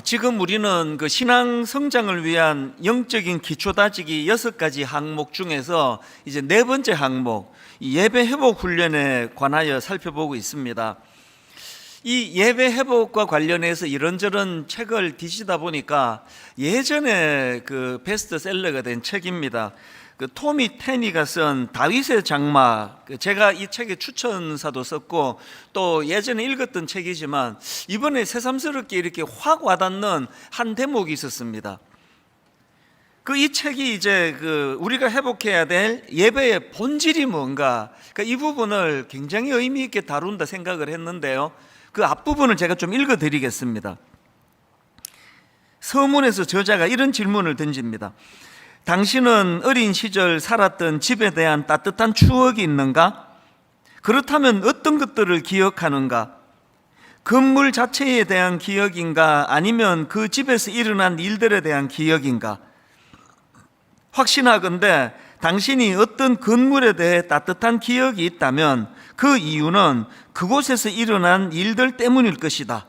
지금 우리는 그 신앙 성장을 위한 영적인 기초 다지기 6가지 항목 중에서 이제 4번째 항목, 이 예배 회복 훈련에 관하여 살펴보고 있습니다. 이 예배 회복과 관련해서 이런저런 책을 뒤지다 보니까 예전에 그 베스트셀러가 된 책입니다. 그 토미 테니가 쓴 다윗의 장막, 제가 이 책의 추천사도 썼고 또 예전에 읽었던 책이지만 이번에 새삼스럽게 이렇게 확 와닿는 한 대목이 있었습니다. 이 책이 이제 우리가 회복해야 될 예배의 본질이 뭔가, 이 부분을 굉장히 의미 있게 다룬다 생각을 했는데요. 그 앞부분을 제가 좀 읽어드리겠습니다. 서문에서 저자가 이런 질문을 던집니다. 당신은 어린 시절 살았던 집에 대한 따뜻한 추억이 있는가? 그렇다면 어떤 것들을 기억하는가? 건물 자체에 대한 기억인가? 아니면 그 집에서 일어난 일들에 대한 기억인가? 확신하건대 당신이 어떤 건물에 대해 따뜻한 기억이 있다면 그 이유는 그곳에서 일어난 일들 때문일 것이다.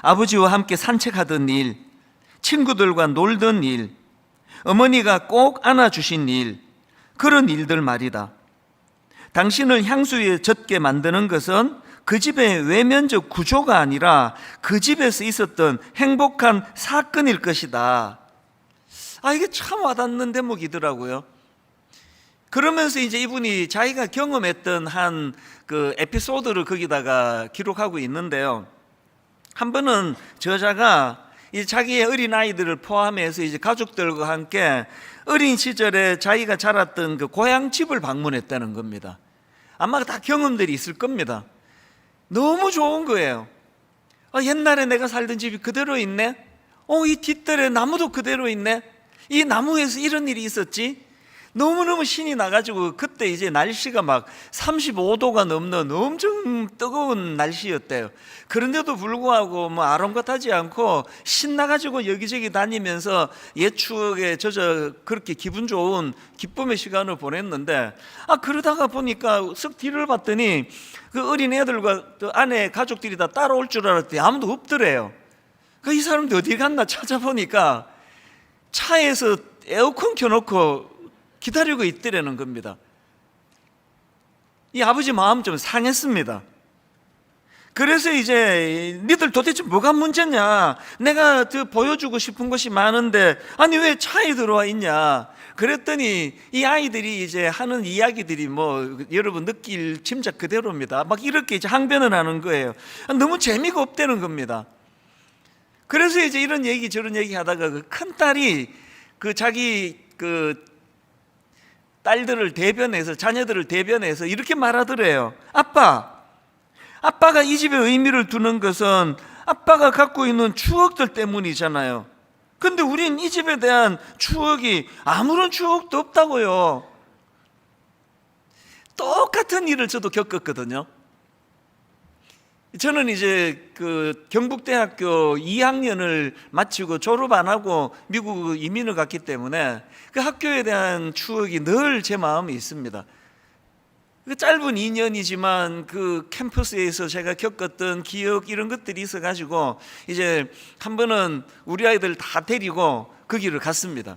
아버지와 함께 산책하던 일, 친구들과 놀던 일, 어머니가 꼭 안아주신 일, 그런 일들 말이다. 당신을 향수에 젖게 만드는 것은 그 집의 외면적 구조가 아니라 그 집에서 있었던 행복한 사건일 것이다. 이게 참 와닿는 대목이더라고요. 그러면서 이제 이분이 자기가 경험했던 한 그 에피소드를 거기다가 기록하고 있는데요. 한 번은 저자가 이 자기의 어린 아이들을 포함해서 이제 가족들과 함께 어린 시절에 자기가 자랐던 그 고향 집을 방문했다는 겁니다. 아마 다 경험들이 있을 겁니다. 너무 좋은 거예요. 옛날에 내가 살던 집이 그대로 있네. 이 뒤뜰에 나무도 그대로 있네. 이 나무에서 이런 일이 있었지. 너무너무 신이 나가지고 그때 이제 날씨가 막 35도가 넘는 엄청 뜨거운 날씨였대요. 그런데도 불구하고 아랑곳하지 않고 신나가지고 여기저기 다니면서 옛 추억에 젖어 그렇게 기분 좋은 기쁨의 시간을 보냈는데 그러다가 보니까 쓱 뒤를 봤더니 그 어린 애들과 그 아내 가족들이 다 따라올 줄 알았더니 아무도 없더래요. 이 사람들 어디 갔나 찾아보니까 차에서 에어컨 켜놓고 기다리고 있더라는 겁니다. 이 아버지 마음 좀 상했습니다. 그래서 이제 니들 도대체 뭐가 문제냐? 내가 더 보여주고 싶은 것이 많은데 아니 왜 차에 들어와 있냐? 그랬더니 이 아이들이 이제 하는 이야기들이 여러분 느낄 짐작 그대로입니다. 막 이렇게 이제 항변을 하는 거예요. 너무 재미가 없다는 겁니다. 그래서 이제 이런 얘기 저런 얘기 하다가 그 큰 딸이 자기 딸들을 대변해서 자녀들을 대변해서 이렇게 말하더래요. 아빠가 이 집에 의미를 두는 것은 아빠가 갖고 있는 추억들 때문이잖아요. 근데 우린 이 집에 대한 추억이 아무런 추억도 없다고요. 똑같은 일을 저도 겪었거든요. 저는 이제 경북대학교 2학년을 마치고 졸업 안 하고 미국 이민을 갔기 때문에 그 학교에 대한 추억이 늘 제 마음에 있습니다. 짧은 2년이지만 그 캠퍼스에서 제가 겪었던 기억 이런 것들이 있어가지고 이제 한 번은 우리 아이들 다 데리고 거기를 갔습니다.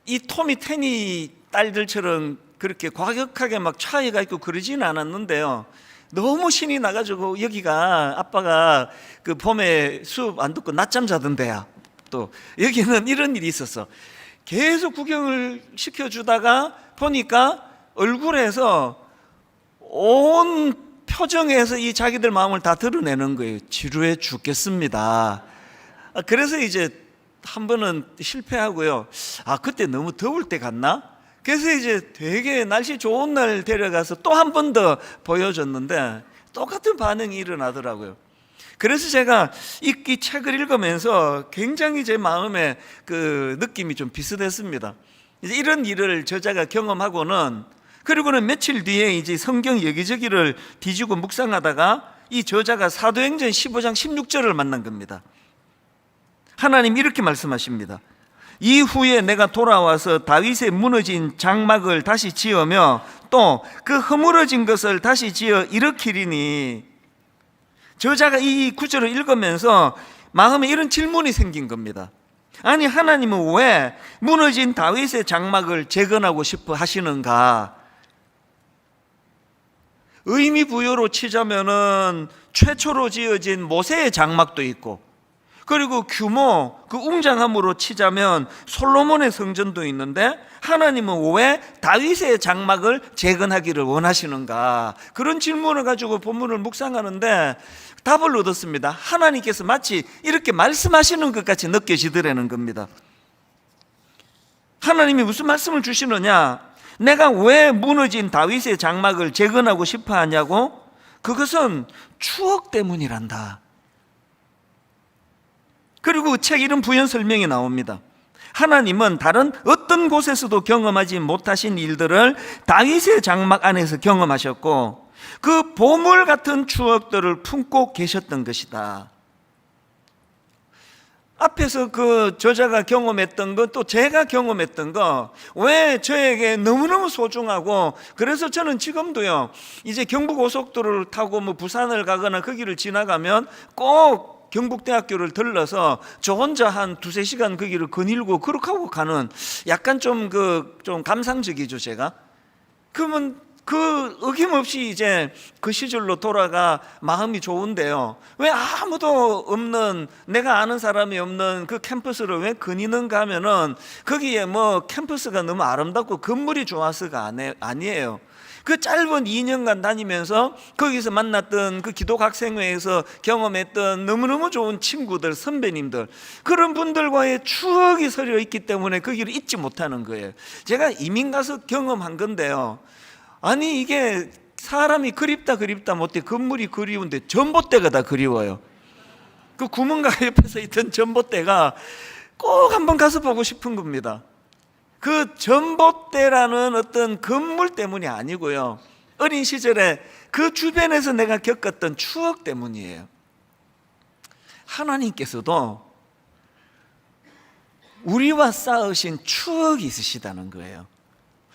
이 토미 테니 딸들처럼 그렇게 과격하게 막 차이가 있고 그러지는 않았는데요. 너무 신이 나가지고 여기가 아빠가 그 봄에 수업 안 듣고 낮잠 자던 데야. 또 여기는 이런 일이 있었어. 계속 구경을 시켜주다가 보니까 얼굴에서 온 표정에서 이 자기들 마음을 다 드러내는 거예요. 지루해 죽겠습니다. 그래서 이제 한 번은 실패하고요. 그때 너무 더울 때 갔나? 그래서 이제 되게 날씨 좋은 날 데려가서 또 한 번 더 보여줬는데 똑같은 반응이 일어나더라고요. 그래서 제가 이 책을 읽으면서 굉장히 제 마음에 그 느낌이 좀 비슷했습니다. 이제 이런 일을 저자가 경험하고는 그리고는 며칠 뒤에 이제 성경 여기저기를 뒤지고 묵상하다가 이 저자가 사도행전 15장 16절을 만난 겁니다. 하나님 이렇게 말씀하십니다. 이후에 내가 돌아와서 다윗의 무너진 장막을 다시 지으며 또 그 허물어진 것을 다시 지어 일으키리니 저자가 이 구절을 읽으면서 마음에 이런 질문이 생긴 겁니다. 아니, 하나님은 왜 무너진 다윗의 장막을 재건하고 싶어 하시는가? 의미 부여로 치자면은 최초로 지어진 모세의 장막도 있고, 그리고 규모, 그 웅장함으로 치자면 솔로몬의 성전도 있는데, 하나님은 왜 다윗의 장막을 재건하기를 원하시는가? 그런 질문을 가지고 본문을 묵상하는데 답을 얻었습니다. 하나님께서 마치 이렇게 말씀하시는 것 같이 느껴지더라는 겁니다. 하나님이 무슨 말씀을 주시느냐? 내가 왜 무너진 다윗의 장막을 재건하고 싶어 하냐고? 그것은 추억 때문이란다. 그리고 책 이름 부연 설명이 나옵니다. 하나님은 다른 어떤 곳에서도 경험하지 못하신 일들을 다윗의 장막 안에서 경험하셨고, 그 보물 같은 추억들을 품고 계셨던 것이다. 앞에서 그 저자가 경험했던 것, 또 제가 경험했던 것, 왜 저에게 너무너무 소중하고, 그래서 저는 지금도요, 이제 경부고속도로를 타고 뭐 부산을 가거나 거기를 지나가면 꼭 경북대학교를 들러서 저 혼자 한 2-3시간 거기를 거닐고 그렇게 하고 가는, 약간 좀 감상적이죠, 제가. 그러면 그 어김없이 이제 그 시절로 돌아가 마음이 좋은데요, 왜 아무도 없는, 내가 아는 사람이 없는 그 캠퍼스를 왜 거니는가 하면은 거기에 뭐 캠퍼스가 너무 아름답고 건물이 좋아서가 아니에요. 그 짧은 2년간 다니면서 거기서 만났던 그 기독학생회에서 경험했던 너무너무 좋은 친구들, 선배님들, 그런 분들과의 추억이 서려 있기 때문에 거기를 잊지 못하는 거예요. 제가 이민 가서 경험한 건데요, 아니 이게 사람이 그립다 못해 건물이 그리운데 전봇대가 다 그리워요. 그 구멍가 옆에서 있던 전봇대가 꼭 한번 가서 보고 싶은 겁니다. 그 전봇대라는 어떤 건물 때문이 아니고요, 어린 시절에 그 주변에서 내가 겪었던 추억 때문이에요. 하나님께서도 우리와 쌓으신 추억이 있으시다는 거예요.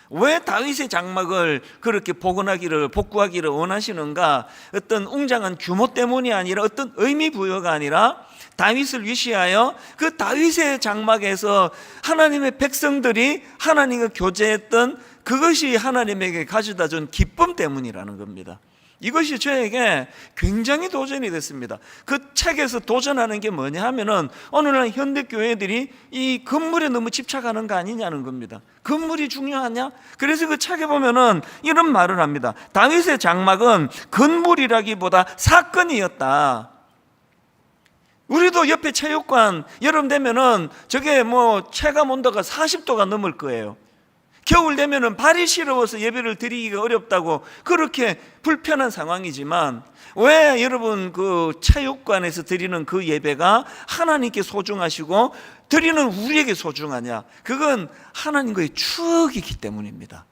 왜 다윗의 장막을 그렇게 복구하기를 원하시는가? 어떤 웅장한 규모 때문이 아니라, 어떤 의미 부여가 아니라, 다윗을 위시하여 그 다윗의 장막에서 하나님의 백성들이 하나님과 교제했던 그것이 하나님에게 가져다 준 기쁨 때문이라는 겁니다. 이것이 저에게 굉장히 도전이 됐습니다. 그 책에서 도전하는 게 뭐냐 하면은, 오늘날 현대교회들이 이 건물에 너무 집착하는 거 아니냐는 겁니다. 건물이 중요하냐? 그래서 그 책에 보면은 이런 말을 합니다. 다윗의 장막은 건물이라기보다 사건이었다. 우리도 옆에 체육관 여름 되면은 저게 뭐 체감 온도가 40도가 넘을 거예요. 겨울 되면은 발이 시려워서 예배를 드리기가 어렵다고 그렇게 불편한 상황이지만, 왜 여러분 그 체육관에서 드리는 그 예배가 하나님께 소중하시고 드리는 우리에게 소중하냐? 그건 하나님과의 추억이기 때문입니다.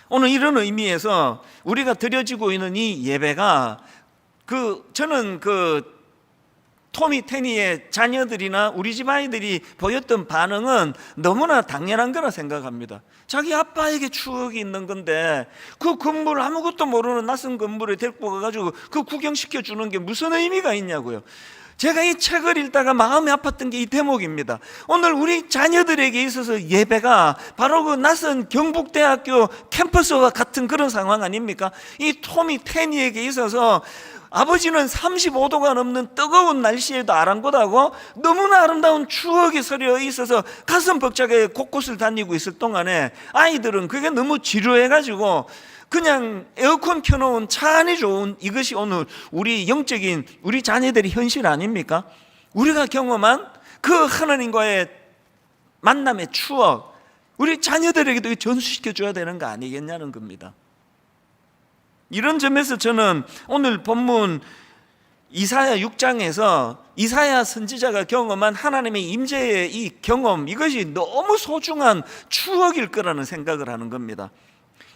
오늘 이런 의미에서 우리가 드려지고 있는 이 예배가, 저는 토미 테니의 자녀들이나 우리 집 아이들이 보였던 반응은 너무나 당연한 거라 생각합니다. 자기 아빠에게 추억이 있는 건데 그 건물, 아무것도 모르는 낯선 건물에 데리고 가가지고 그 구경시켜 주는 게 무슨 의미가 있냐고요. 제가 이 책을 읽다가 마음이 아팠던 게 이 대목입니다. 오늘 우리 자녀들에게 있어서 예배가 바로 그 낯선 경북대학교 캠퍼스와 같은 그런 상황 아닙니까? 이 토미 테니에게 있어서 아버지는 35도가 넘는 뜨거운 날씨에도 아랑곳하고 너무나 아름다운 추억이 서려 있어서 가슴 벅차게 곳곳을 다니고 있을 동안에 아이들은 그게 너무 지루해가지고 그냥 에어컨 켜놓은 차 안이 좋은, 이것이 오늘 우리 영적인 우리 자녀들의 현실 아닙니까? 우리가 경험한 그 하나님과의 만남의 추억, 우리 자녀들에게도 전수시켜 줘야 되는 거 아니겠냐는 겁니다. 이런 점에서 저는 오늘 본문 이사야 6장에서 이사야 선지자가 경험한 하나님의 임재의 이 경험, 이것이 너무 소중한 추억일 거라는 생각을 하는 겁니다.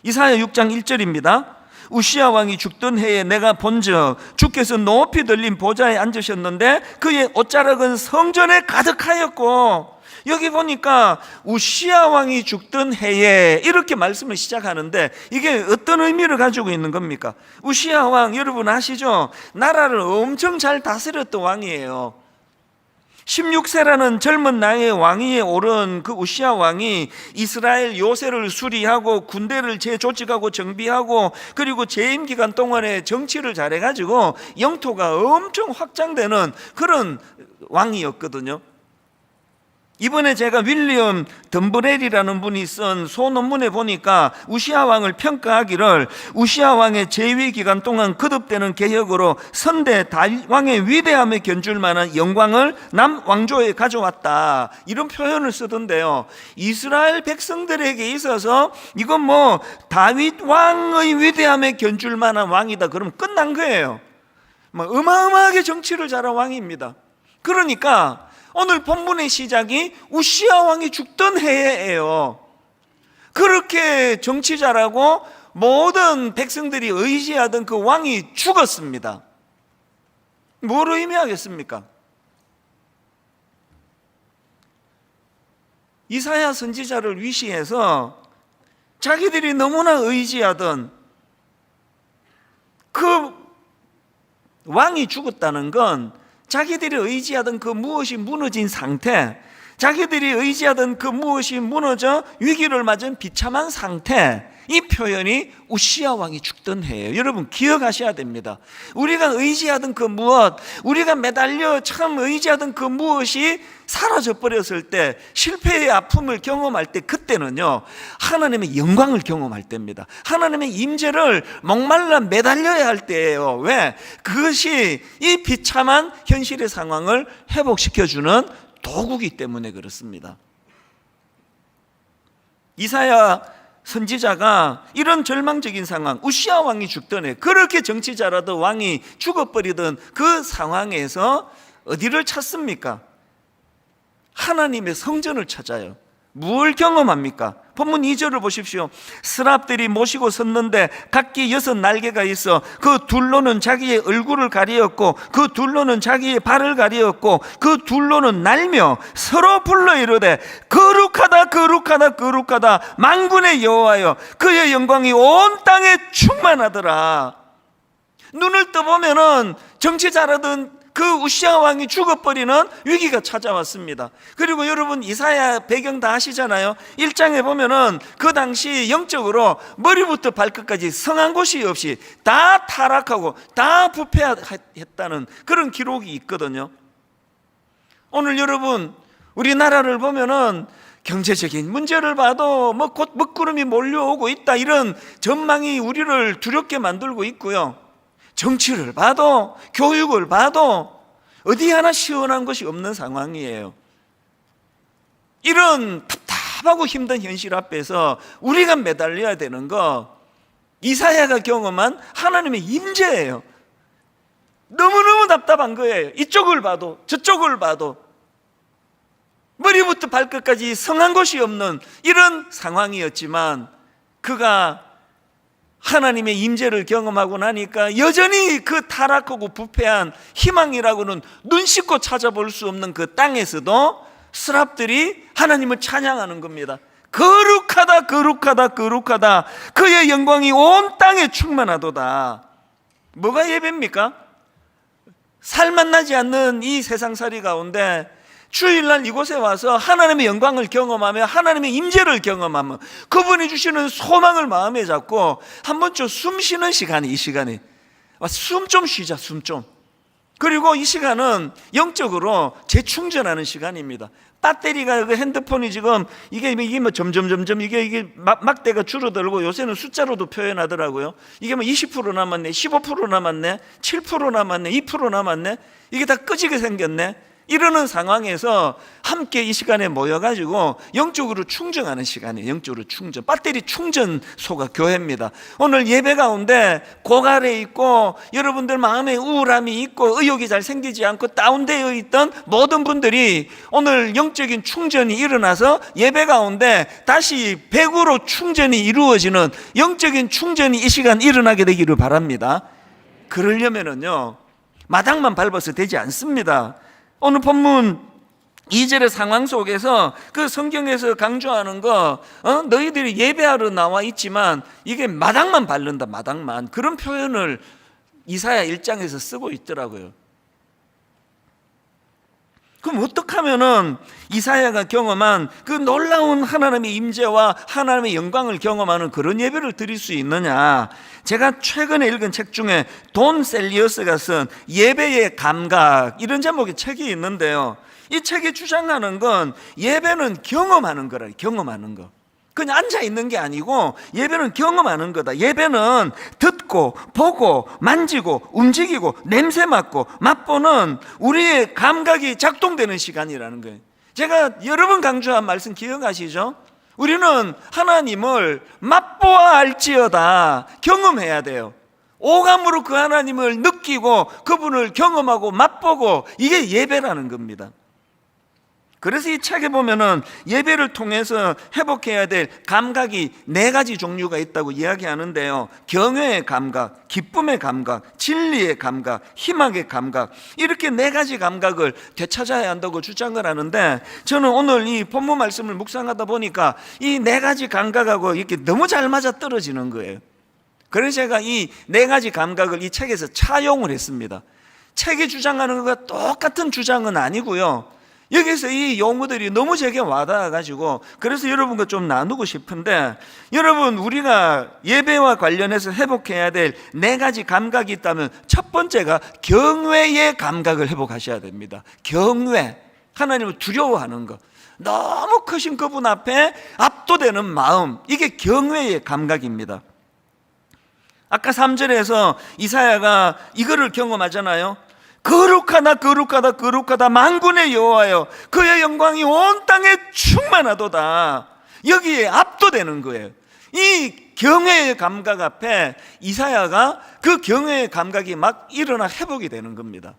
이사야 6장 1절입니다. 우시야 왕이 죽던 해에 내가 본즉 주께서 높이 들린 보좌에 앉으셨는데 그의 옷자락은 성전에 가득하였고 여기 보니까 우시야 왕이 죽던 해에 이렇게 말씀을 시작하는데 이게 어떤 의미를 가지고 있는 겁니까? 우시야 왕 여러분 아시죠? 나라를 엄청 잘 다스렸던 왕이에요. 16세라는 젊은 나이에 왕위에 오른 그 우시야 왕이 이스라엘 요새를 수리하고 군대를 재조직하고 정비하고 그리고 재임 기간 동안에 정치를 잘해가지고 영토가 엄청 확장되는 그런 왕이었거든요. 이번에 제가 윌리엄 덤브렐이라는 분이 쓴 소논문에 보니까 우시야 왕을 평가하기를 우시야 왕의 재위 기간 동안 거듭되는 개혁으로 선대 다윗 왕의 위대함에 견줄 만한 영광을 남왕조에 가져왔다, 이런 표현을 쓰던데요. 이스라엘 백성들에게 있어서 이건 뭐 다윗 왕의 위대함에 견줄 만한 왕이다 그러면 끝난 거예요. 어마어마하게 정치를 잘한 왕입니다. 그러니까 오늘 본문의 시작이 우시야 왕이 죽던 해예요. 그렇게 정치 잘하고 모든 백성들이 의지하던 그 왕이 죽었습니다. 뭘 의미하겠습니까? 이사야 선지자를 위시해서 자기들이 너무나 의지하던 그 왕이 죽었다는 건 자기들이 의지하던 그 무엇이 무너진 상태, 자기들이 의지하던 그 무엇이 무너져 위기를 맞은 비참한 상태, 이 표현이 우시야 왕이 죽던 해예요. 여러분 기억하셔야 됩니다. 우리가 의지하던 그 무엇, 우리가 매달려 참 의지하던 그 무엇이 사라져 버렸을 때, 실패의 아픔을 경험할 때, 그때는요 하나님의 영광을 경험할 때입니다. 하나님의 임재를 목말라 매달려야 할 때예요. 왜? 그것이 이 비참한 현실의 상황을 회복시켜주는 도구이기 때문에 그렇습니다. 이사야 선지자가 이런 절망적인 상황, 우시야 왕이 죽던 해, 그렇게 정치 잘하던 왕이 죽어버리던 그 상황에서 어디를 찾습니까? 하나님의 성전을 찾아요. 뭘 경험합니까? 본문 2절을 보십시오. 스랍들이 모시고 섰는데 각기 6 날개가 있어 그 둘로는 자기의 얼굴을 가리었고 그 둘로는 자기의 발을 가리었고 그 둘로는 날며 서로 불러 이르되 거룩하다 거룩하다 거룩하다 만군의 여호와여, 그의 영광이 온 땅에 충만하더라. 눈을 떠보면은 정치 잘하던 그 우시야 왕이 죽어버리는 위기가 찾아왔습니다. 그리고 여러분 이사야 배경 다 아시잖아요. 1장에 보면은 그 당시 영적으로 머리부터 발끝까지 성한 곳이 없이 다 타락하고 다 부패했다는 그런 기록이 있거든요. 오늘 여러분 우리나라를 보면은 경제적인 문제를 봐도 뭐 곧 먹구름이 몰려오고 있다, 이런 전망이 우리를 두렵게 만들고 있고요. 정치를 봐도 교육을 봐도 어디 하나 시원한 것이 없는 상황이에요. 이런 답답하고 힘든 현실 앞에서 우리가 매달려야 되는 거, 이사야가 경험한 하나님의 임재예요. 너무너무 답답한 거예요. 이쪽을 봐도 저쪽을 봐도 머리부터 발끝까지 성한 곳이 없는 이런 상황이었지만, 그가 하나님의 임재를 경험하고 나니까 여전히 그 타락하고 부패한 희망이라고는 눈 씻고 찾아볼 수 없는 그 땅에서도 스랍들이 하나님을 찬양하는 겁니다. 거룩하다 거룩하다 거룩하다, 그의 영광이 온 땅에 충만하도다. 뭐가 예배입니까? 살만 나지 않는 이 세상살이 가운데 주일날 이곳에 와서 하나님의 영광을 경험하며 하나님의 임재를 경험하며 그분이 주시는 소망을 마음에 잡고 한 번쯤 숨 쉬는 시간이, 이 시간이 숨 좀 쉬자, 숨 좀. 그리고 이 시간은 영적으로 재충전하는 시간입니다. 배터리가 그 핸드폰이 지금 이게 뭐 점점 이게 막대가 줄어들고 요새는 숫자로도 표현하더라고요. 이게 뭐 20% 남았네, 15% 남았네, 7% 남았네, 2% 남았네, 이게 다 끄지게 생겼네. 이러는 상황에서 함께 이 시간에 모여가지고 영적으로 충전하는 시간이에요. 영적으로 충전, 배터리 충전소가 교회입니다. 오늘 예배 가운데 고갈에 있고 여러분들 마음에 우울함이 있고 의욕이 잘 생기지 않고 다운되어 있던 모든 분들이 오늘 영적인 충전이 일어나서 예배 가운데 다시 100으로 충전이 이루어지는 영적인 충전이 이 시간 일어나게 되기를 바랍니다. 그러려면은요 마당만 밟아서 되지 않습니다. 오늘 본문 이절의 상황 속에서 그 성경에서 강조하는 거, 너희들이 예배하러 나와 있지만 이게 마당만 바른다, 마당만. 그런 표현을 이사야 1장에서 쓰고 있더라고요. 그럼 어떻게 하면은 이사야가 경험한 그 놀라운 하나님의 임재와 하나님의 영광을 경험하는 그런 예배를 드릴 수 있느냐? 제가 최근에 읽은 책 중에 돈 셀리어스가 쓴 예배의 감각, 이런 제목의 책이 있는데요, 이 책이 주장하는 건 예배는 경험하는 거라. 경험하는 거. 그냥 앉아 있는 게 아니고 예배는 경험하는 거다. 예배는 듣고 보고 만지고 움직이고 냄새 맡고 맛보는 우리의 감각이 작동되는 시간이라는 거예요. 제가 여러 번 강조한 말씀 기억하시죠? 우리는 하나님을 맛보아 알지어다. 경험해야 돼요. 오감으로 그 하나님을 느끼고 그분을 경험하고 맛보고, 이게 예배라는 겁니다. 그래서 이 책에 보면은 예배를 통해서 회복해야 될 감각이 4가지 종류가 있다고 이야기하는데요, 경외의 감각, 기쁨의 감각, 진리의 감각, 희망의 감각, 이렇게 4가지 감각을 되찾아야 한다고 주장을 하는데, 저는 오늘 이 본문 말씀을 묵상하다 보니까 이 4가지 감각하고 이렇게 너무 잘 맞아 떨어지는 거예요. 그래서 제가 이 4가지 감각을 이 책에서 차용을 했습니다. 책이 주장하는 것과 똑같은 주장은 아니고요, 여기서 이 용어들이 너무 제게 와닿아가지고 그래서 여러분과 좀 나누고 싶은데, 여러분, 우리가 예배와 관련해서 회복해야 될 4가지 감각이 있다면 첫 번째가 경외의 감각을 회복하셔야 됩니다. 경외, 하나님을 두려워하는 것, 너무 크신 그분 앞에 압도되는 마음, 이게 경외의 감각입니다. 아까 3절에서 이사야가 이거를 경험하잖아요. 거룩하다 거룩하다 거룩하다 만군의 여호와여, 그의 영광이 온 땅에 충만하도다. 여기에 압도되는 거예요. 이 경외의 감각 앞에 이사야가 그 경외의 감각이 막 일어나 회복이 되는 겁니다.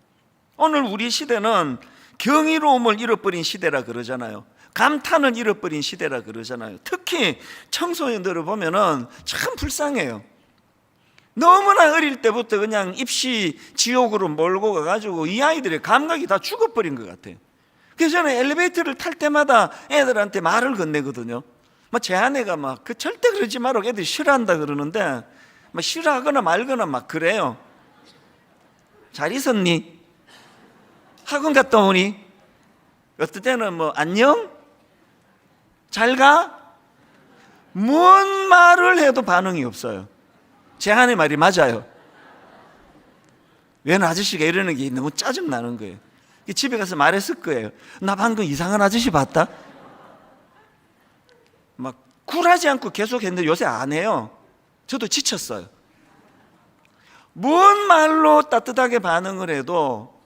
오늘 우리 시대는 경이로움을 잃어버린 시대라 그러잖아요. 감탄을 잃어버린 시대라 그러잖아요. 특히 청소년들을 보면은 참 불쌍해요. 너무나 어릴 때부터 그냥 입시 지옥으로 몰고 가가지고 이 아이들의 감각이 다 죽어버린 것 같아요. 그래서 저는 엘리베이터를 탈 때마다 애들한테 말을 건네거든요. 제 아내가 절대 그러지 마라고, 애들이 싫어한다 그러는데 싫어하거나 말거나 막 그래요. 잘 있었니? 학원 갔다 오니? 어떨 때는 안녕? 잘 가? 뭔 말을 해도 반응이 없어요. 제 아내 말이 맞아요. 웬 아저씨가 이러는 게 너무 짜증나는 거예요. 집에 가서 말했을 거예요. 나 방금 이상한 아저씨 봤다? 굴하지 않고 계속 했는데 요새 안 해요. 저도 지쳤어요. 뭔 말로 따뜻하게 반응을 해도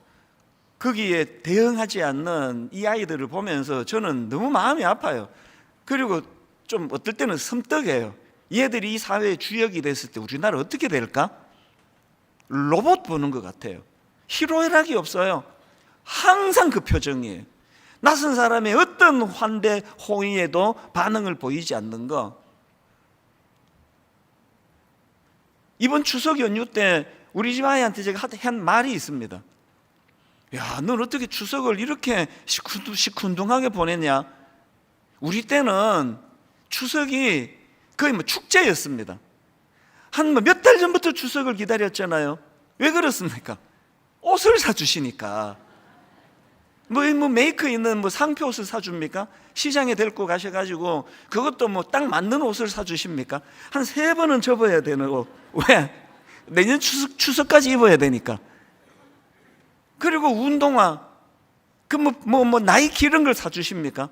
거기에 대응하지 않는 이 아이들을 보면서 저는 너무 마음이 아파요. 그리고 좀 어떨 때는 섬뜩해요. 얘들이 이 사회의 주역이 됐을 때 우리나라 어떻게 될까? 로봇 보는 것 같아요. 희로애락이 없어요. 항상 그 표정이에요. 낯선 사람의 어떤 환대 호의에도 반응을 보이지 않는 거. 이번 추석 연휴 때 우리 집 아이한테 제가 한 말이 있습니다. 야, 넌 어떻게 추석을 이렇게 시큰둥하게 보냈냐? 우리 때는 추석이 거의 축제였습니다. 한 몇 달 전부터 추석을 기다렸잖아요. 왜 그렇습니까? 옷을 사주시니까. 메이커 있는 상표 옷을 사줍니까? 시장에 데리고 가셔가지고 그것도 딱 맞는 옷을 사주십니까? 한 3번은 접어야 되는 옷. 왜? 내년 추석까지 입어야 되니까. 그리고 운동화, 나이키 이런 걸 사주십니까?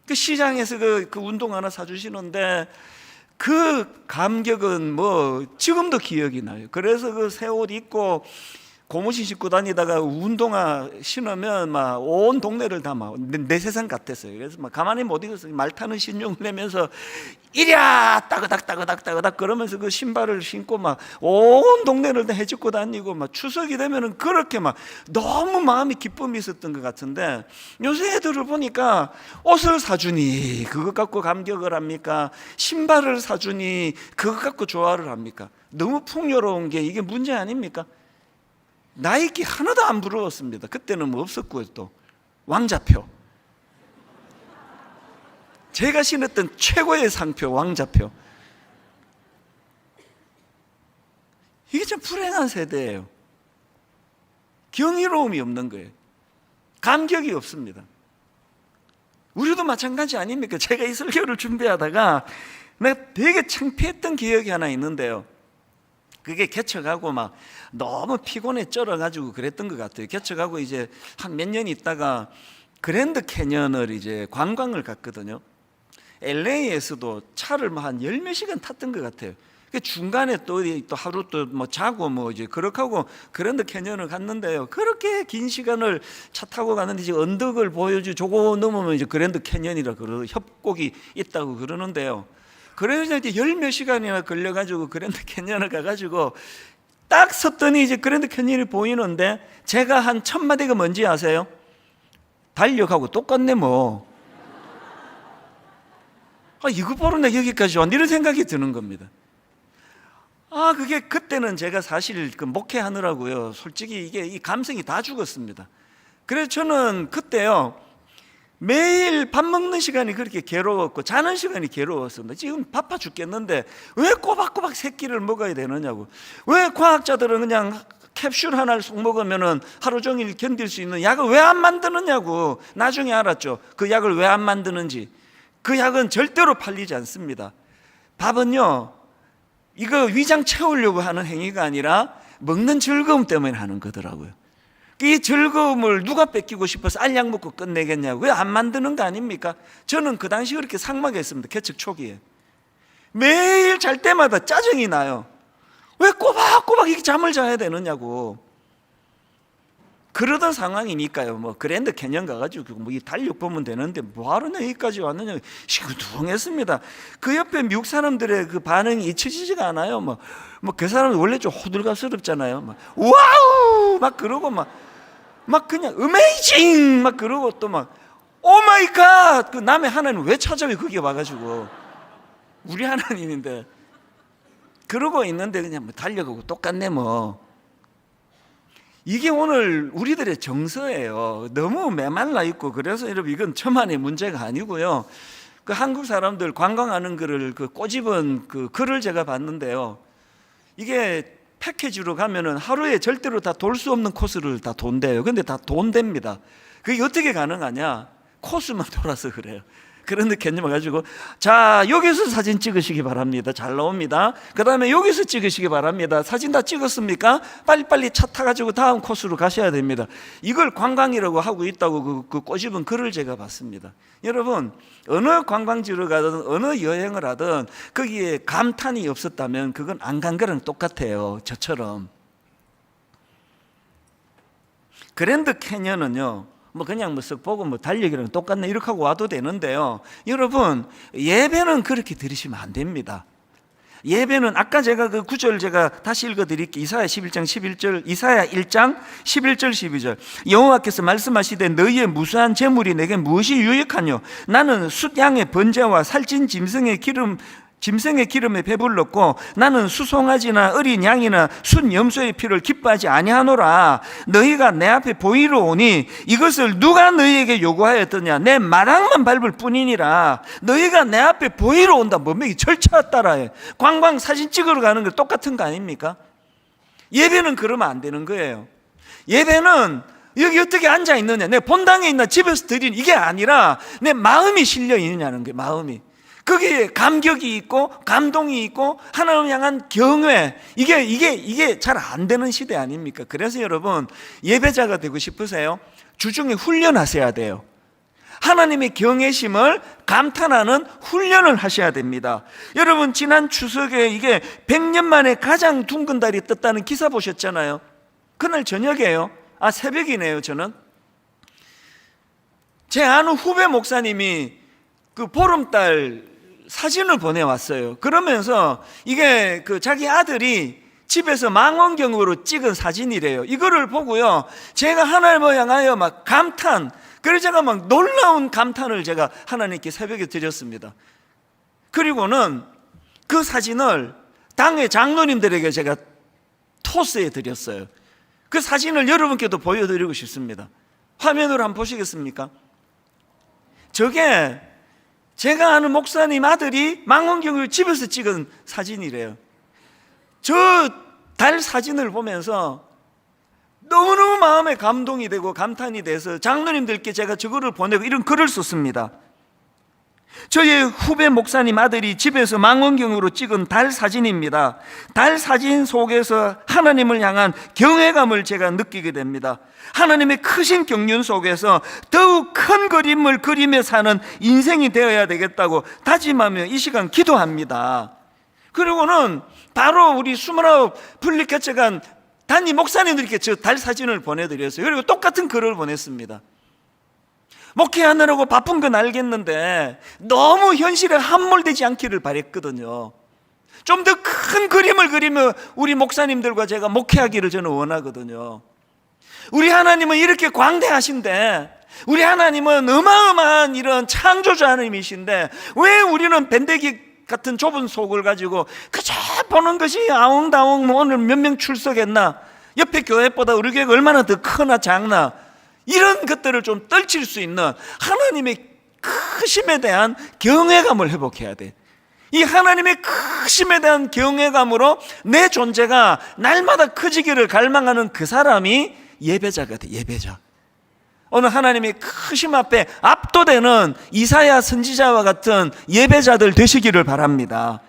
그 시장에서 그 운동화 하나 사주시는데 그 감격은 지금도 기억이 나요. 그래서 그 새 옷 입고 고무신 신고 다니다가 운동화 신으면 온 동네를 다 내 세상 같았어요. 그래서 가만히 못 있었어요. 말 타는 신용을 내면서 이랴 따그닥 따그닥 따그닥 그러면서 그 신발을 신고 온 동네를 다 헤집고 다니고 추석이 되면은 그렇게 너무 마음이 기쁨이 있었던 것 같은데, 요새 애들을 보니까 옷을 사주니 그것 갖고 감격을 합니까? 신발을 사주니 그것 갖고 좋아를 합니까? 너무 풍요로운 게 이게 문제 아닙니까? 나이키 하나도 안 부러웠습니다. 그때는 없었고요. 또 왕자표, 제가 신었던 최고의 상표, 왕자표. 이게 참 불행한 세대예요. 경이로움이 없는 거예요. 감격이 없습니다. 우리도 마찬가지 아닙니까? 제가 이 설교를 준비하다가 내가 되게 창피했던 기억이 하나 있는데요. 그게 개척하고 막 너무 피곤에 쩔어가지고 그랬던 것 같아요. 개척하고 이제 한 몇 년 있다가 그랜드 캐년을 이제 관광을 갔거든요. LA에서도 차를 뭐 한 열 몇 시간 탔던 것 같아요. 중간에 또 하루 또 뭐 자고 뭐 이제 그렇게 하고 그랜드 캐년을 갔는데요. 그렇게 긴 시간을 차 타고 가는데 이제 언덕을 보여주 저거 넘으면 이제 그랜드 캐년이라 그러고 협곡이 있다고 그러는데요. 그래서 이제 열 몇 시간이나 걸려가지고 그랜드 캐년을 가가지고 딱 섰더니 이제 그랜드 캐년이 보이는데 제가 한 첫 마디가 뭔지 아세요? 달력하고 똑같네 뭐. 이거 보러 내가 여기까지 왔네 이런 생각이 드는 겁니다. 그게 그때는 제가 사실 그 목회하느라고요. 솔직히 이게 이 감성이 다 죽었습니다. 그래서 저는 그때요. 매일 밥 먹는 시간이 그렇게 괴로웠고 자는 시간이 괴로웠습니다. 지금 바빠 죽겠는데 왜 꼬박꼬박 세 끼를 먹어야 되느냐고. 왜 과학자들은 그냥 캡슐 하나를 쏙 먹으면 하루 종일 견딜 수 있는 약을 왜 안 만드느냐고. 나중에 알았죠. 그 약을 왜 안 만드는지. 그 약은 절대로 팔리지 않습니다. 밥은요, 이거 위장 채우려고 하는 행위가 아니라 먹는 즐거움 때문에 하는 거더라고요. 이 즐거움을 누가 뺏기고 싶어서 알약 먹고 끝내겠냐고. 왜 안 만드는 거 아닙니까? 저는 그 당시 그렇게 상막했습니다. 개척 초기에 매일 잘 때마다 짜증이 나요. 왜 꼬박꼬박 이렇게 잠을 자야 되느냐고. 그러던 상황이니까요. 뭐 그랜드 캐년 가가지고 뭐 이 달력 보면 되는데 뭐하러 여기까지 왔느냐 시큰둥했습니다. 그 옆에 미국 사람들의 그 반응이 잊혀지지가 않아요. 뭐 그 사람은 원래 좀 호들갑스럽잖아요. 막 와우 막 그러고 막 그냥 어메이징 막 그러고 또 막 오 마이 갓 그 남의 하나님 왜 찾아와요 거기에 와가지고. 우리 하나님인데 그러고 있는데 그냥 뭐 달력하고 똑같네 뭐. 이게 오늘 우리들의 정서예요. 너무 메말라 있고. 그래서 여러분 이건 저만의 문제가 아니고요. 그 한국 사람들 관광하는 거를 그 꼬집은 그 글을 제가 봤는데요. 이게 패키지로 가면은 하루에 절대로 다 돌 수 없는 코스를 다 돈대요. 근데 다 돈됩니다. 그게 어떻게 가능하냐? 코스만 돌아서 그래요. 그런데 캐년 와가지고 자 여기서 사진 찍으시기 바랍니다. 잘 나옵니다. 그 다음에 여기서 찍으시기 바랍니다. 사진 다 찍었습니까? 빨리빨리 차 타가지고 다음 코스로 가셔야 됩니다. 이걸 관광이라고 하고 있다고 그 꼬집은 글을 제가 봤습니다. 여러분 어느 관광지로 가든 어느 여행을 하든 거기에 감탄이 없었다면 그건 안 간 거랑 똑같아요. 저처럼. 그랜드 캐년은요 뭐 그냥 뭐 쓱 보고 뭐 달력이랑 똑같네 이렇게 하고 와도 되는데요. 여러분 예배는 그렇게 들으시면 안 됩니다. 예배는 아까 제가 그 구절 제가 다시 읽어드릴게요. 이사야 11장 11절 이사야 1장 11절 12절 여호와께서 말씀하시되 너희의 무수한 재물이 내게 무엇이 유익하뇨. 나는 숫양의 번제와 살찐 짐승의 기름에 배불렀고 나는 수송아지나 어린 양이나 순 염소의 피를 기뻐하지 아니하노라. 너희가 내 앞에 보이러 오니 이것을 누가 너희에게 요구하였더냐. 내 마당만 밟을 뿐이니라. 너희가 내 앞에 보이러 온다. 뭐이 절차 따라해. 관광 사진 찍으러 가는 거 똑같은 거 아닙니까? 예배는 그러면 안 되는 거예요. 예배는 여기 어떻게 앉아 있느냐, 내 본당에 있나 집에서 드리는 이게 아니라 내 마음이 실려 있느냐는 거예요. 마음이. 거기에 감격이 있고 감동이 있고 하나님 향한 경외, 이게 잘 안 되는 시대 아닙니까? 그래서 여러분 예배자가 되고 싶으세요? 주중에 훈련하셔야 돼요. 하나님의 경외심을 감탄하는 훈련을 하셔야 됩니다. 여러분 지난 추석에 이게 100년 만에 가장 둥근 달이 떴다는 기사 보셨잖아요. 그날 저녁이에요. 새벽이네요. 저는 제 아는 후배 목사님이 그 보름달 사진을 보내왔어요. 그러면서 이게 그 자기 아들이 집에서 망원경으로 찍은 사진이래요. 이거를 보고요 제가 하나님을 향하여 막 감탄, 그래서 제가 막 놀라운 감탄을 제가 하나님께 새벽에 드렸습니다. 그리고는 그 사진을 당의 장로님들에게 제가 토스해 드렸어요. 그 사진을 여러분께도 보여드리고 싶습니다. 화면으로 한번 보시겠습니까? 저게 제가 아는 목사님 아들이 망원경을 집에서 찍은 사진이래요. 저 달 사진을 보면서 너무너무 마음에 감동이 되고 감탄이 돼서 장로님들께 제가 저거를 보내고 이런 글을 썼습니다. 저의 후배 목사님 아들이 집에서 망원경으로 찍은 달 사진입니다. 달 사진 속에서 하나님을 향한 경외감을 제가 느끼게 됩니다. 하나님의 크신 경륜 속에서 더욱 큰 그림을 그리며 사는 인생이 되어야 되겠다고 다짐하며 이 시간 기도합니다. 그리고는 바로 우리 29 분리개척한 단임 목사님들께 저 달 사진을 보내드렸어요. 그리고 똑같은 글을 보냈습니다. 목회하느라고 바쁜 건 알겠는데 너무 현실에 함몰되지 않기를 바랬거든요. 좀 더 큰 그림을 그리며 우리 목사님들과 제가 목회하기를 저는 원하거든요. 우리 하나님은 이렇게 광대하신데, 우리 하나님은 어마어마한 이런 창조주 하나님이신데 왜 우리는 밴데기 같은 좁은 속을 가지고 그저 보는 것이 아웅다웅 오늘 몇 명 출석했나, 옆에 교회보다 우리 교회가 얼마나 더 크나 작나, 이런 것들을 좀 떨칠 수 있는 하나님의 크심에 대한 경외감을 회복해야 돼. 이 하나님의 크심에 대한 경외감으로 내 존재가 날마다 커지기를 갈망하는 그 사람이 예배자가 돼. 예배자. 오늘 하나님의 크심 앞에 압도되는 이사야 선지자와 같은 예배자들 되시기를 바랍니다.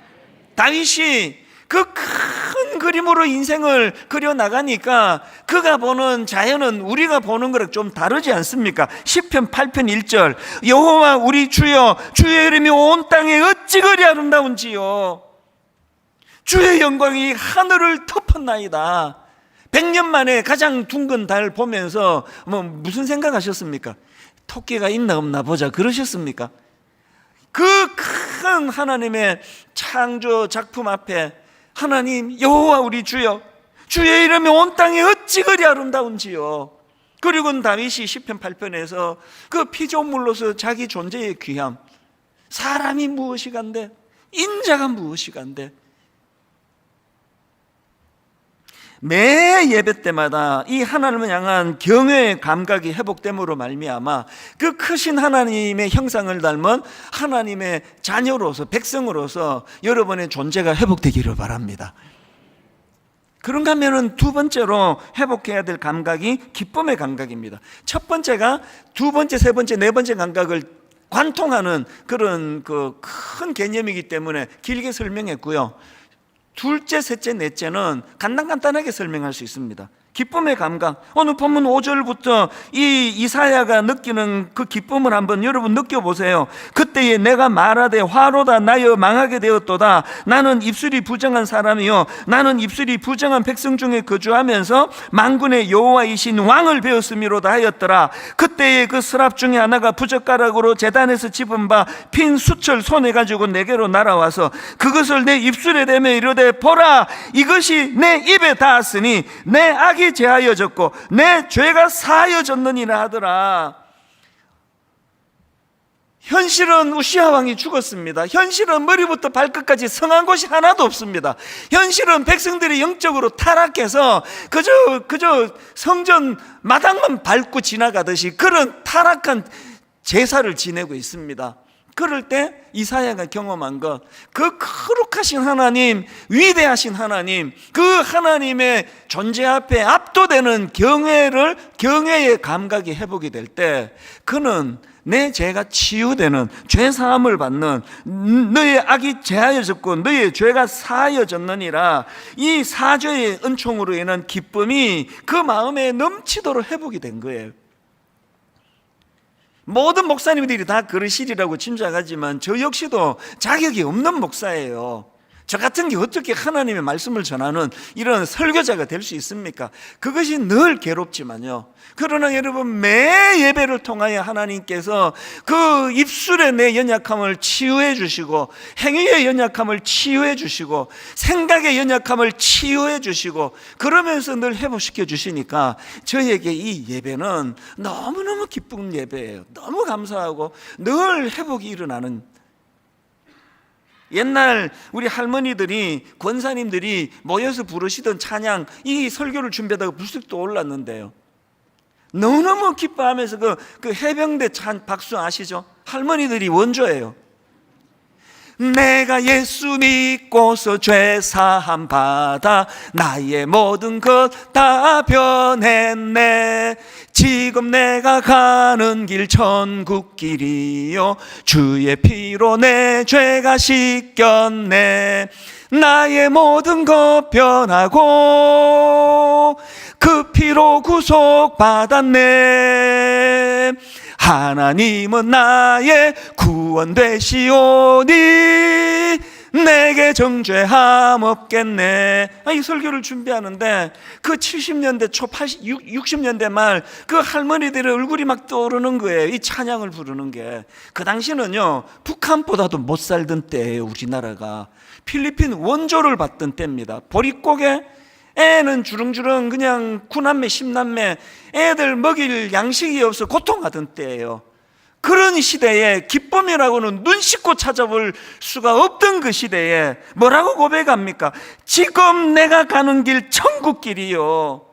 다윗이 그 큰 그림으로 인생을 그려나가니까 그가 보는 자연은 우리가 보는 거랑 좀 다르지 않습니까? 시편 8편 1절 여호와 우리 주여, 주의 이름이 온 땅에 어찌 그리 아름다운지요. 주의 영광이 하늘을 덮었나이다. 100년 만에 가장 둥근 달 보면서 무슨 생각하셨습니까? 토끼가 있나 없나 보자 그러셨습니까? 그 큰 하나님의 창조 작품 앞에 하나님 여호와 우리 주여, 주의 이름이 온 땅에 어찌 그리 아름다운지요. 그리고 다윗이 시편 8편에서 그 피조물로서 자기 존재의 귀함, 사람이 무엇이간데 인자가 무엇이간데, 매 예배 때마다 이 하나님을 향한 경외의 감각이 회복됨으로 말미암아 그 크신 하나님의 형상을 닮은 하나님의 자녀로서, 백성으로서 여러분의 존재가 회복되기를 바랍니다. 그런가 하면은 두 번째로 회복해야 될 감각이 기쁨의 감각입니다. 첫 번째가 두 번째, 세 번째, 네 번째 감각을 관통하는 그런 그 큰 개념이기 때문에 길게 설명했고요. 둘째, 셋째, 넷째는 간단하게 설명할 수 있습니다. 기쁨의 감각, 오늘 본문 5절부터 이 이사야가 느끼는 그 기쁨을 한번 여러분 느껴보세요. 그때에 내가 말하되 화로다 나여 망하게 되었도다. 나는 입술이 부정한 사람이요 나는 입술이 부정한 백성 중에 거주하면서 만군의 여호와이신 왕을 배웠음이로다 하였더라. 그때에 그 스랍 중에 하나가 부젓가락으로 제단에서 집은 바 핀 수철 손에 가지고 내게로 날아와서 그것을 내 입술에 대며 이르되 보라, 이것이 내 입에 닿았으니 내 악이 제하여졌고 내 죄가 사하여졌느니라 하더라. 현실은 우시아 왕이 죽었습니다. 현실은 머리부터 발끝까지 성한 곳이 하나도 없습니다. 현실은 백성들이 영적으로 타락해서 그저 성전 마당만 밟고 지나가듯이 그런 타락한 제사를 지내고 있습니다. 그럴 때 이사야가 경험한 것, 그 거룩하신 하나님, 위대하신 하나님, 그 하나님의 존재 앞에 압도되는 경외의 감각이 회복이 될 때 그는 내 죄가 치유되는, 죄사함을 받는, 너의 악이 제하여졌고 너의 죄가 사하여졌느니라, 이 사죄의 은총으로 인한 기쁨이 그 마음에 넘치도록 회복이 된 거예요. 모든 목사님들이 다 그러시리라고 짐작하지만 저 역시도 자격이 없는 목사예요. 저 같은 게 어떻게 하나님의 말씀을 전하는 이런 설교자가 될 수 있습니까? 그것이 늘 괴롭지만요. 그러나 여러분, 매 예배를 통하여 하나님께서 그 입술의 내 연약함을 치유해 주시고, 행위의 연약함을 치유해 주시고, 생각의 연약함을 치유해 주시고, 그러면서 늘 회복시켜 주시니까 저에게 이 예배는 너무너무 기쁜 예배예요. 너무 감사하고 늘 회복이 일어나는. 옛날 우리 할머니들이, 권사님들이 모여서 부르시던 찬양, 이 설교를 준비하다가 불쑥 떠올랐는데요, 너무너무 기뻐하면서 그 해병대 찬 박수 아시죠? 할머니들이 원조예요. 내가 예수 믿고서 죄 사함 받아 나의 모든 것 다 변했네. 지금 내가 가는 길 천국 길이요 주의 피로 내 죄가 씻겼네. 나의 모든 것 변하고 그 피로 구속받았네. 하나님은 나의 구원 되시오니 내게 정죄함 없겠네. 이 설교를 준비하는데 그 70년대 초 60년대 말 그 할머니들의 얼굴이 막 떠오르는 거예요. 이 찬양을 부르는 게. 그 당시는요 북한보다도 못 살던 때예요. 우리나라가 필리핀 원조를 받던 때입니다. 보릿고개 애는 주렁주렁 그냥 9남매 10남매 애들 먹일 양식이 없어 고통하던 때예요. 그런 시대에 기쁨이라고는 눈 씻고 찾아볼 수가 없던 그 시대에 뭐라고 고백합니까? 지금 내가 가는 길 천국 길이요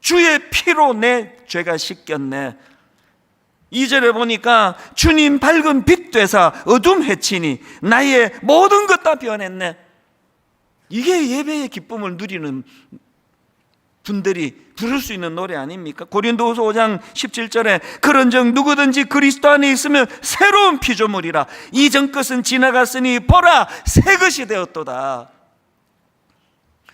주의 피로 내 죄가 씻겼네. 2절에 보니까 주님 밝은 빛 되사 어둠 해치니 나의 모든 것 다 변했네. 이게 예배의 기쁨을 누리는 분들이 부를 수 있는 노래 아닙니까? 고린도후서 5장 17절에 그런즉 누구든지 그리스도 안에 있으면 새로운 피조물이라 이전 것은 지나갔으니 보라 새 것이 되었도다.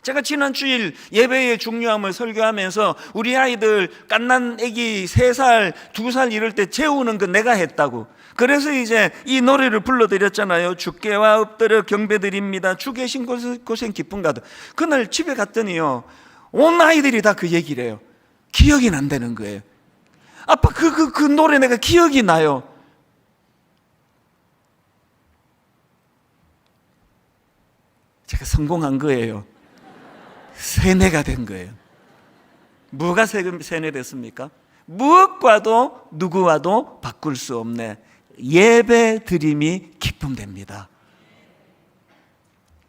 제가 지난 주일 예배의 중요함을 설교하면서 우리 아이들 갓난 애기 3살, 2살 이럴 때 재우는 거 내가 했다고. 그래서 이제 이 노래를 불러드렸잖아요. 주께와 엎드려 경배드립니다. 주 계신 곳엔 기쁨 가득. 그날 집에 갔더니요 온 아이들이 다 그 얘기를 해요. 기억이 난다는 거예요. 아빠 그 노래 내가 기억이 나요. 제가 성공한 거예요. 세뇌가 된 거예요. 뭐가 세뇌됐습니까? 무엇과도 누구와도 바꿀 수 없네. 예배 드림이 기쁨됩니다.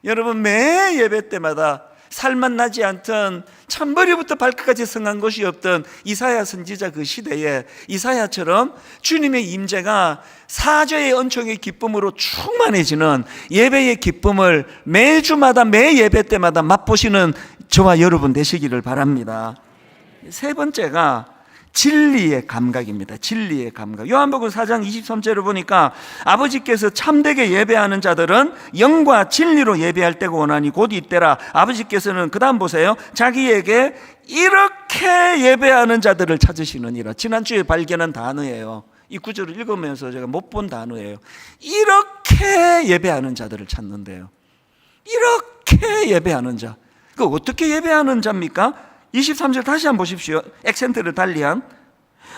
여러분 매 예배 때마다 살만 나지 않던 참 머리부터 발끝까지 성한 것이 없던 이사야 선지자 그 시대에 이사야처럼 주님의 임재가 사죄의 은총의 기쁨으로 충만해지는 예배의 기쁨을 매주마다 매 예배 때마다 맛보시는 저와 여러분 되시기를 바랍니다. 세 번째가 진리의 감각입니다. 진리의 감각. 요한복음 4장 23절을 보니까 아버지께서 참되게 예배하는 자들은 영과 진리로 예배할 때가 오나니 곧 이때라. 아버지께서는 그 다음 보세요. 자기에게 이렇게 예배하는 자들을 찾으시느니라. 지난주에 발견한 단어예요. 이 구절을 읽으면서 제가 못 본 단어예요. 이렇게 예배하는 자들을 찾는데요. 이렇게 예배하는 자. 그 어떻게 예배하는 자입니까? 23절 다시 한번 보십시오. 액센트를 달리한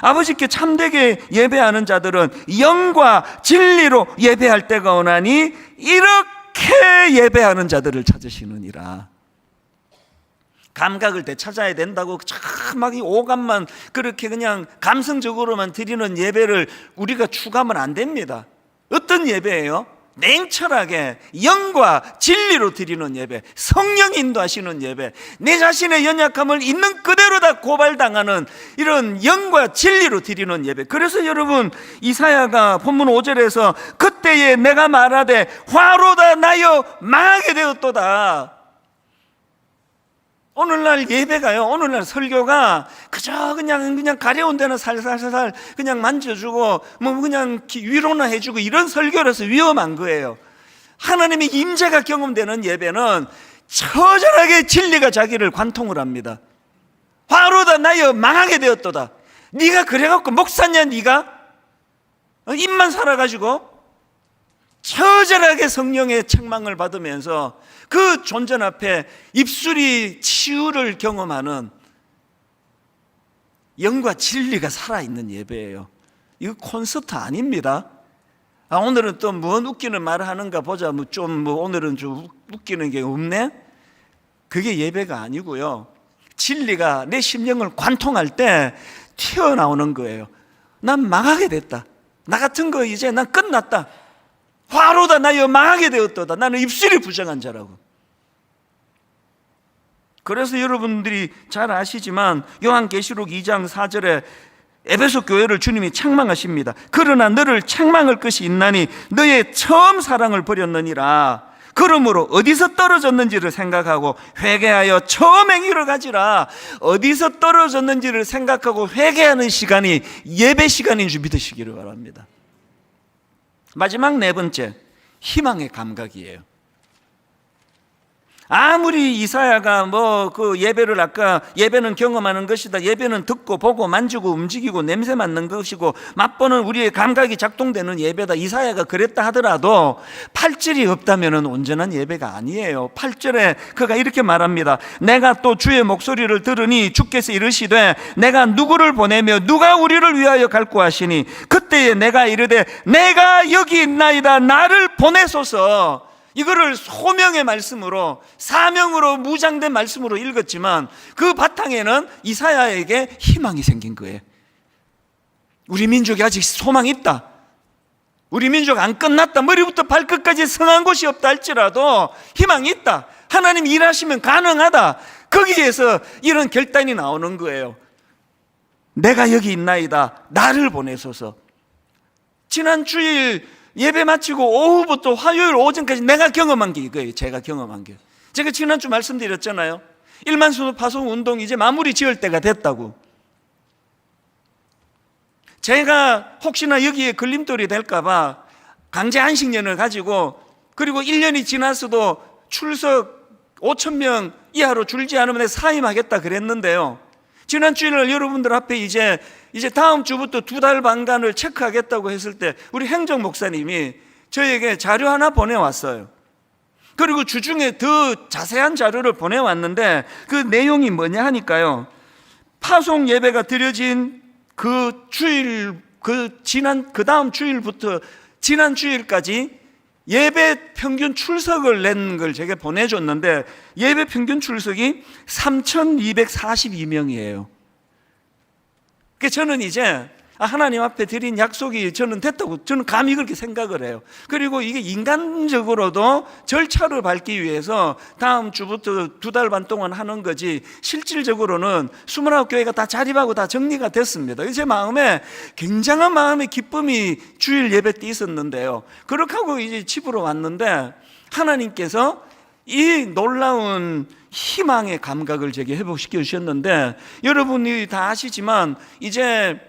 아버지께 참되게 예배하는 자들은 영과 진리로 예배할 때가 오나니 이렇게 예배하는 자들을 찾으시느니라. 감각을 되찾아야 된다고 막 이 오감만 그렇게 그냥 감성적으로만 드리는 예배를 우리가 추구하면 안 됩니다. 어떤 예배예요? 냉철하게 영과 진리로 드리는 예배, 성령 인도하시는 예배, 내 자신의 연약함을 있는 그대로 다 고발당하는 이런 영과 진리로 드리는 예배. 그래서 여러분 이사야가 본문 5절에서 그때에 내가 말하되 화로다 나여 망하게 되었도다. 오늘날 예배가요, 오늘날 설교가 그저 그냥 가려운 데는 살살살살 그냥 만져주고 뭐 그냥 위로나 해주고 이런 설교라서 위험한 거예요. 하나님의 임재가 경험되는 예배는 처절하게 진리가 자기를 관통을 합니다. 화로다 나여 망하게 되었도다. 네가 그래갖고 목사냐 네가? 입만 살아가지고 처절하게 성령의 책망을 받으면서 그 존전 앞에 입술이 치유를 경험하는 영과 진리가 살아있는 예배예요. 이거 콘서트 아닙니다. 오늘은 또 뭔 웃기는 말을 하는가 보자. 오늘은 좀 웃기는 게 없네. 그게 예배가 아니고요. 진리가 내 심령을 관통할 때 튀어나오는 거예요. 난 망하게 됐다. 나 같은 거 이제 난 끝났다. 화로다 나여 망하게 되었도다. 나는 입술이 부정한 자라고. 그래서 여러분들이 잘 아시지만 요한계시록 2장 4절에 에베소 교회를 주님이 책망하십니다. 그러나 너를 책망할 것이 있나니 너의 처음 사랑을 버렸느니라. 그러므로 어디서 떨어졌는지를 생각하고 회개하여 처음 행위를 가지라. 어디서 떨어졌는지를 생각하고 회개하는 시간이 예배 시간인 줄 믿으시기를 바랍니다. 마지막 네 번째, 희망의 감각이에요. 아무리 이사야가 예배를 아까 예배는 경험하는 것이다, 예배는 듣고 보고 만지고 움직이고 냄새 맡는 것이고 맛보는 우리의 감각이 작동되는 예배다, 이사야가 그랬다 하더라도 8절이 없다면 온전한 예배가 아니에요. 8절에 그가 이렇게 말합니다. 내가 또 주의 목소리를 들으니 주께서 이르시되 내가 누구를 보내며 누가 우리를 위하여 갈고 하시니 그때에 내가 이르되 내가 여기 있나이다, 나를 보내소서. 이거를 소명의 말씀으로, 사명으로 무장된 말씀으로 읽었지만 그 바탕에는 이사야에게 희망이 생긴 거예요. 우리 민족이 아직 소망이 있다, 우리 민족 안 끝났다, 머리부터 발끝까지 성한 곳이 없다 할지라도 희망이 있다, 하나님 일하시면 가능하다, 거기에서 이런 결단이 나오는 거예요. 내가 여기 있나이다, 나를 보내소서. 지난 주일 예배 마치고 오후부터 화요일 오전까지 내가 경험한 게 이거예요. 제가 경험한 게. 제가 지난주 말씀드렸잖아요. 1만 수도 파송 운동 이제 마무리 지을 때가 됐다고. 제가 혹시나 여기에 걸림돌이 될까봐 강제 안식년을 가지고, 그리고 1년이 지났어도 출석 5,000명 이하로 줄지 않으면 사임하겠다 그랬는데요. 지난 주일날 여러분들 앞에 이제 다음 주부터 2달 반간을 체크하겠다고 했을 때 우리 행정 목사님이 저에게 자료 하나 보내왔어요. 그리고 주중에 더 자세한 자료를 보내왔는데 그 내용이 뭐냐 하니까요, 파송 예배가 드려진 그 주일, 그 다음 주일부터 지난 주일까지 예배 평균 출석을 낸 걸 제가 보내줬는데 예배 평균 출석이 3,242명이에요. 그러니까 저는 이제 하나님 앞에 드린 약속이 저는 됐다고 저는 감히 그렇게 생각을 해요. 그리고 이게 인간적으로도 절차를 밟기 위해서 다음 주부터 2달 반 동안 하는 거지, 실질적으로는 29교회가 다 자립하고 다 정리가 됐습니다. 제 마음에 굉장한 마음의 기쁨이 주일 예배 때 있었는데요. 그렇게 하고 이제 집으로 왔는데 하나님께서 이 놀라운 희망의 감각을 제게 회복시켜 주셨는데, 여러분이 다 아시지만 이제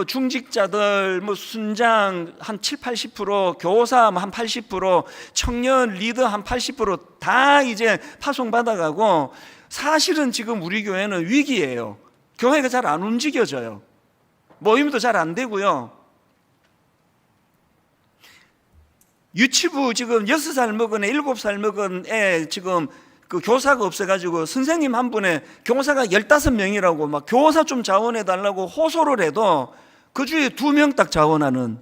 중직자들, 순장 한 70-80%, 교사 한 80%, 청년 리더 한 80% 다 이제 파송받아가고, 사실은 지금 우리 교회는 위기예요. 교회가 잘 안 움직여져요. 모임도 잘 안 되고요. 유치부 지금 6살 먹은 애, 7살 먹은 애 지금 그 교사가 없어가지고 선생님 한 분에 교사가 15명이라고 막 교사 좀 자원해달라고 호소를 해도 그 주에 2명 딱 자원하는,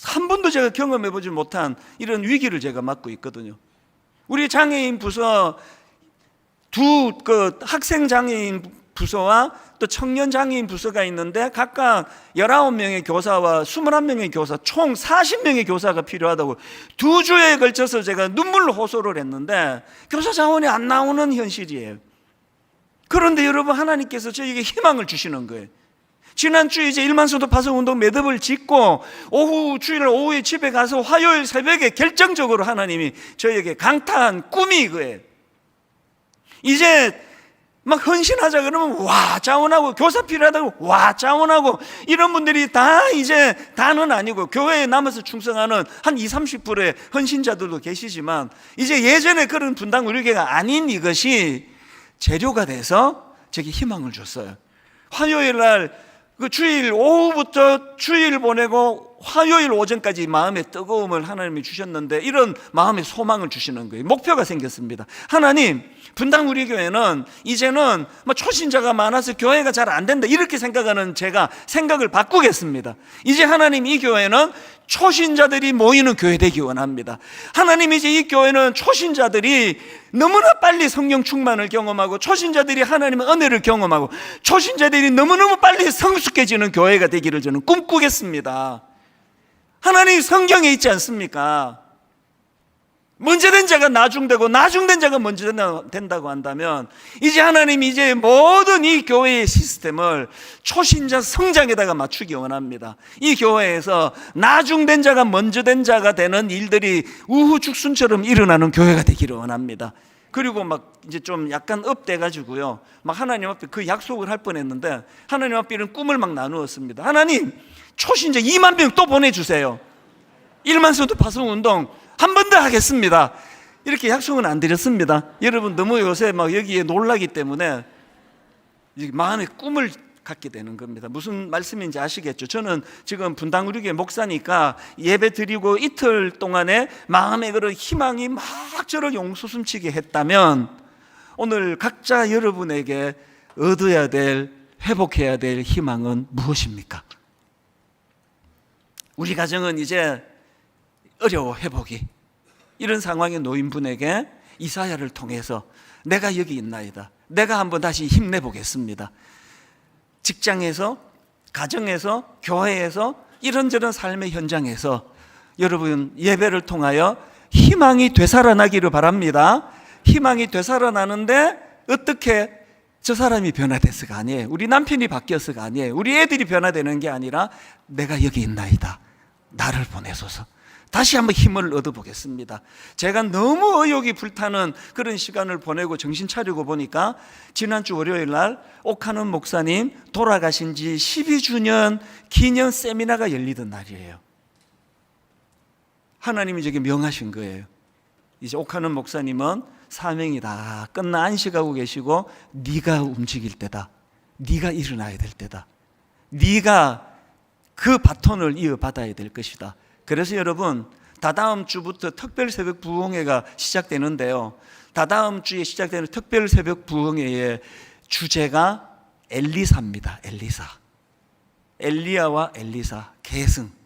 한 번도 제가 경험해보지 못한 이런 위기를 제가 맞고 있거든요. 우리 장애인 부서 학생 장애인 부서와 또 청년 장애인 부서가 있는데 각각 19명의 교사와 21명의 교사, 총 40명의 교사가 필요하다고 2주에 걸쳐서 제가 눈물로 호소를 했는데 교사 자원이 안 나오는 현실이에요. 그런데 여러분, 하나님께서 저에게 희망을 주시는 거예요. 지난주에 이제 1만 수도 파송 운동 매듭을 짓고 주일 오후에 집에 가서 화요일 새벽에 결정적으로 하나님이 저에게 강타한 꿈이 이거예요. 이제 막 헌신하자 그러면 와 자원하고, 교사 필요하다고 와 자원하고, 이런 분들이 다 이제 다는 아니고 교회에 남아서 충성하는 한 20-30%의 헌신자들도 계시지만 이제 예전에 그런 분당 우리교회가 아닌 이것이 재료가 돼서 제게 희망을 줬어요. 화요일 날 그 주일 오후부터 주일 보내고 화요일 오전까지 마음의 뜨거움을 하나님이 주셨는데 이런 마음의 소망을 주시는 거예요. 목표가 생겼습니다. 하나님, 분당 우리 교회는 이제는 초신자가 많아서 교회가 잘 안 된다 이렇게 생각하는 제가 생각을 바꾸겠습니다. 이제 하나님, 이 교회는 초신자들이 모이는 교회 되기 원합니다. 하나님, 이제 이 교회는 초신자들이 너무나 빨리 성령 충만을 경험하고, 초신자들이 하나님의 은혜를 경험하고, 초신자들이 너무너무 빨리 성숙해지는 교회가 되기를 저는 꿈꾸겠습니다. 하나님, 성경에 있지 않습니까? 먼저 된 자가 나중되고 나중된 자가 먼저 된다고 한다면 이제 하나님이 이제 모든 이 교회의 시스템을 초신자 성장에다가 맞추기 원합니다. 이 교회에서 나중된 자가 먼저 된 자가 되는 일들이 우후죽순처럼 일어나는 교회가 되기를 원합니다. 그리고 막 이제 좀 약간 업돼가지고요, 막 하나님 앞에 그 약속을 할 뻔했는데 하나님 앞에 이런 꿈을 막 나누었습니다. 하나님, 초신자 2만 명 또 보내주세요. 1만 성도 파송운동 한 번 더 하겠습니다. 이렇게 약속은 안 드렸습니다. 여러분 너무 요새 막 여기에 놀라기 때문에 마음의 꿈을 갖게 되는 겁니다. 무슨 말씀인지 아시겠죠? 저는 지금 분당우리교회 목사니까 예배 드리고 이틀 동안에 마음의 그런 희망이 막 저를 용솟음치게 했다면 오늘 각자 여러분에게 얻어야 될, 회복해야 될 희망은 무엇입니까? 우리 가정은 이제 어려워, 회복이. 이런 상황에 놓인 분에게 이사야를 통해서 내가 여기 있나이다, 내가 한번 다시 힘내보겠습니다. 직장에서, 가정에서, 교회에서, 이런저런 삶의 현장에서 여러분 예배를 통하여 희망이 되살아나기를 바랍니다. 희망이 되살아나는데 어떻게 저 사람이 변화됐어가 아니에요. 우리 남편이 바뀌었어가 아니에요. 우리 애들이 변화되는 게 아니라 내가 여기 있나이다, 나를 보내소서. 다시 한번 힘을 얻어보겠습니다. 제가 너무 의욕이 불타는 그런 시간을 보내고 정신 차리고 보니까 지난주 월요일 날 옥하는 목사님 돌아가신 지 12주년 기념 세미나가 열리던 날이에요. 하나님이 저게 명하신 거예요. 이제 옥하는 목사님은 사명이 다 끝나 안식하고 계시고 네가 움직일 때다, 네가 일어나야 될 때다, 네가 그 바톤을 이어받아야 될 것이다. 그래서 여러분, 다다음 주부터 특별 새벽 부흥회가 시작되는데요, 다다음 주에 시작되는 특별 새벽 부흥회의 주제가 엘리사입니다. 엘리사, 엘리야와 엘리사 계승.